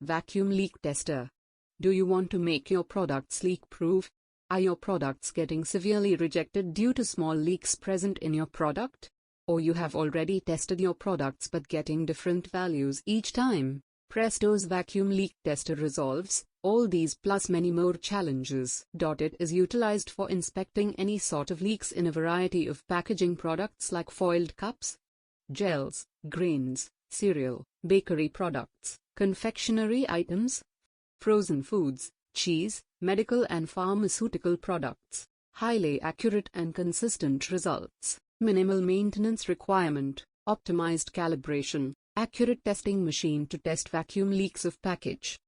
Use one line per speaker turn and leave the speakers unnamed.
Vacuum leak tester. Do you want to make your products leak-proof? Are your products getting severely rejected due to small leaks present in your product? Or you have already tested your products but getting different values each time? Presto's vacuum leak tester resolves all these plus many more challenges. It is utilized for inspecting any sort of leaks in a variety of packaging products like foiled cups, gels, grains, cereal, bakery products, confectionery items, frozen foods, cheese, medical and pharmaceutical products. Highly accurate and consistent results. Minimal maintenance requirement. Optimized calibration. Accurate testing machine to test vacuum leaks of package.